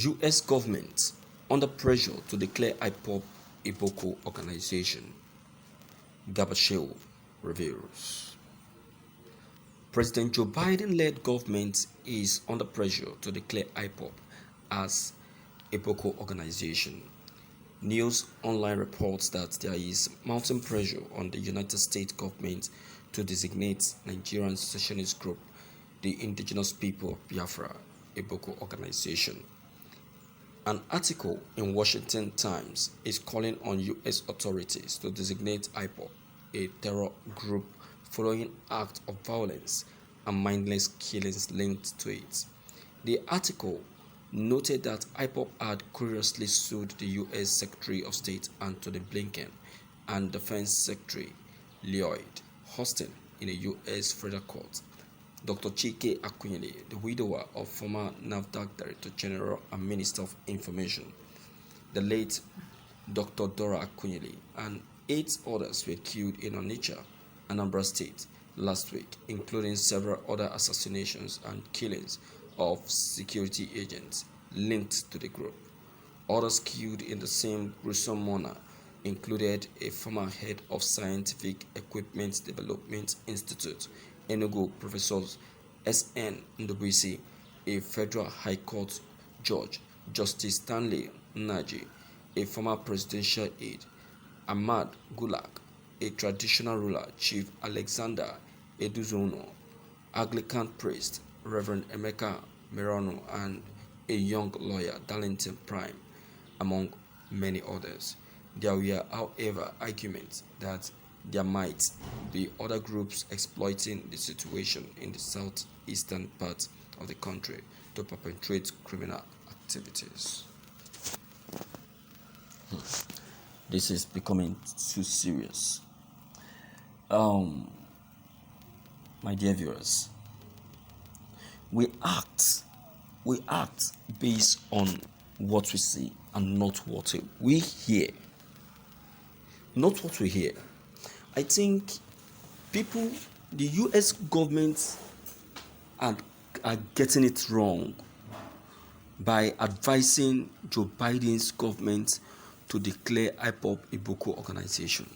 U.S. government under pressure to declare Ipob a Boko organization, Gabashew reveals. President Joe Biden-led government is under pressure to declare Ipob as a Boko organization. News Online reports that there is mounting pressure on the United States government to designate Nigerian secessionist group, the Indigenous People of Biafra, a Boko organization. An article in Washington Times is calling on U.S. authorities to designate Ipob a terror group following acts of violence and mindless killings linked to it. The article noted that Ipob had curiously sued the U.S. Secretary of State Antony Blinken and Defense Secretary Lloyd Austin in a U.S. federal court. Dr. Chike Akunyili, the widower of former NAFDAC Director General and Minister of Information, the late Dr. Dora Akunyili, and 8 others were killed in Onitsha, Anambra State, last week, including several other assassinations and killings of security agents linked to the group. Others killed in the same gruesome manner included a former head of Scientific Equipment Development Institute, Enugu Professor S.N. Ndubisi, a federal high court judge, Justice Stanley Nnaji, a former presidential aide, Ahmad Gulag, a traditional ruler, Chief Alexander Eduzono, Anglican priest, Reverend Emeka Merano, and a young lawyer, Darlington Prime, among many others. There were, however, arguments that there might be other groups exploiting the situation in the southeastern part of the country to perpetrate criminal activities. This is becoming too serious. My dear viewers, we act based on what we see and not what we hear. Not what we hear. I think people, the U.S. government are getting it wrong by advising Joe Biden's government to declare Ipob a Boko organization.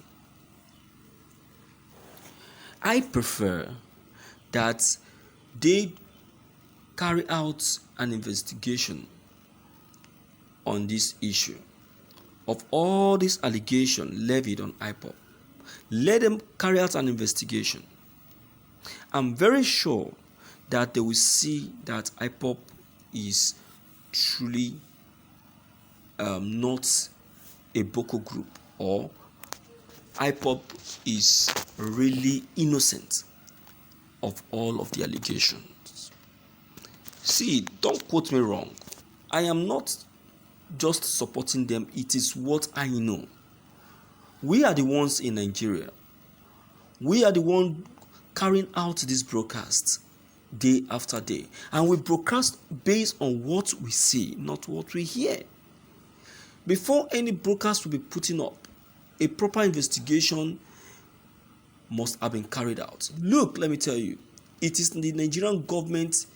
I prefer that they carry out an investigation on this issue of all these allegations levied on Ipob. Let them carry out an investigation. I'm very sure that they will see that Ipob is truly not a Boko group, or Ipob is really innocent of all of the allegations. See, don't quote me wrong. I am not just supporting them. It is what I know. We are the ones in Nigeria. We are the ones carrying out this broadcast day after day. And we broadcast based on what we see, not what we hear. Before any broadcast will be putting up, a proper investigation must have been carried out. Look, let me tell you, it is the Nigerian government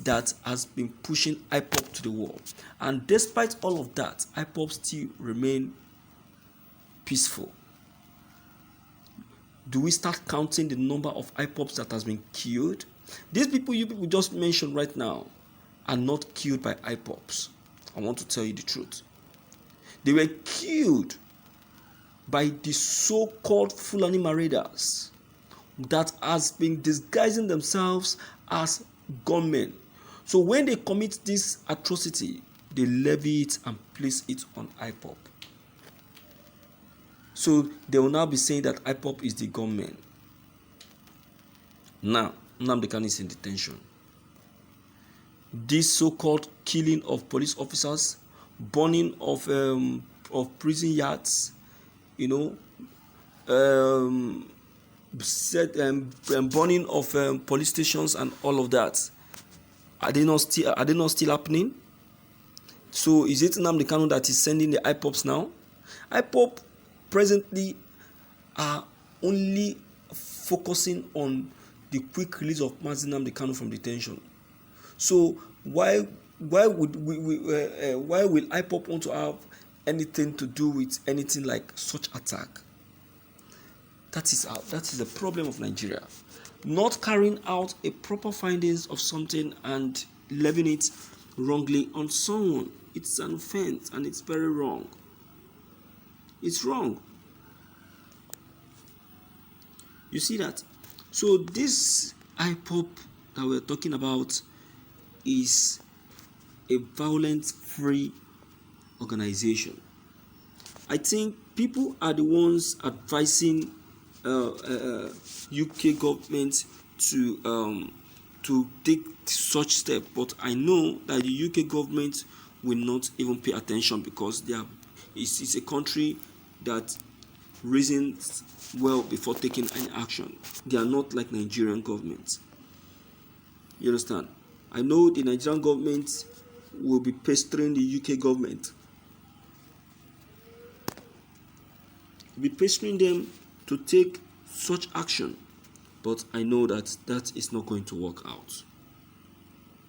that has been pushing Ipob to the wall. And despite all of that, Ipob still remain peaceful. Do we start counting the number of Ipobs that has been killed? These people you people just mentioned right now are not killed by Ipobs. I want to tell you the truth. They were killed by the so-called Fulani Marauders that has been disguising themselves as gunmen. So when they commit this atrocity, they levy it and place it on Ipob. So they will now be saying that Ipob is the gunman. Now, Nnamdi Kanu is in detention. This so-called killing of police officers, burning of prison yards, burning of police stations and all of that. Are they not still happening? So is it Nnamdi Kanu that is sending the Ipobs now? Ipob presently are only focusing on the quick release of Mazi Nnamdi Kanu from detention. So while why will Ipob want to have anything to do with anything like such attack? That is the problem of Nigeria. Not carrying out a proper findings of something and leaving it wrongly on someone. It's an offense and it's very wrong. It's wrong. You see that? So this Ipob that we're talking about is a violence-free organization. I think people are the ones advising UK government to take such step, but I know that the UK government will not even pay attention because it's a country that reasons well before taking any action. They are not like Nigerian government. You understand? I know the Nigerian government will be pestering the UK government. Be pestering them to take such action, but I know that that is not going to work out.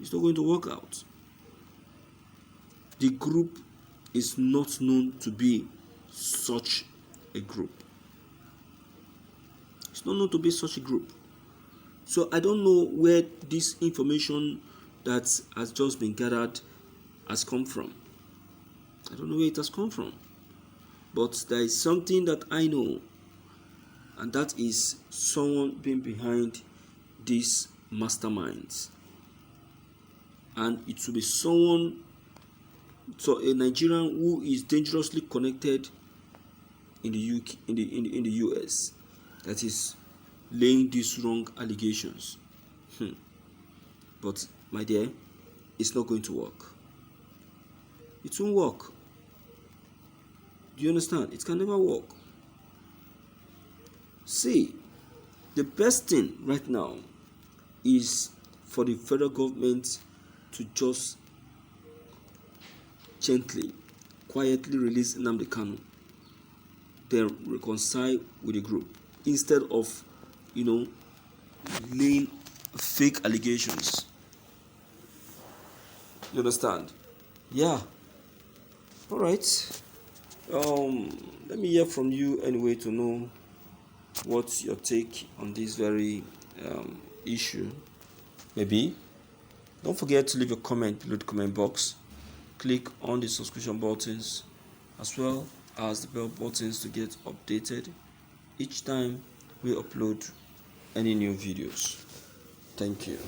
It's not going to work out. The group is not known to be such a group. It's not known to be such a group. So I don't know where this information that has just been gathered has come from. I don't know where it has come from. But there is something that I know, and that is someone being behind these masterminds. And it will be someone, so a Nigerian who is dangerously connected in the UK, in the US, that is laying these wrong allegations. But my dear, it's not going to work. It won't work. Do you understand? It can never work. See, the best thing right now is for the federal government to just gently, quietly release Nnamdi Kanu, then reconcile with the group, instead of, laying fake allegations. You understand? Yeah. All right. Let me hear from you anyway to know what's your take on this very issue. Maybe don't forget to leave a comment below the comment box. Click on the subscription buttons as well as the bell buttons to get updated each time we upload any new videos. Thank you.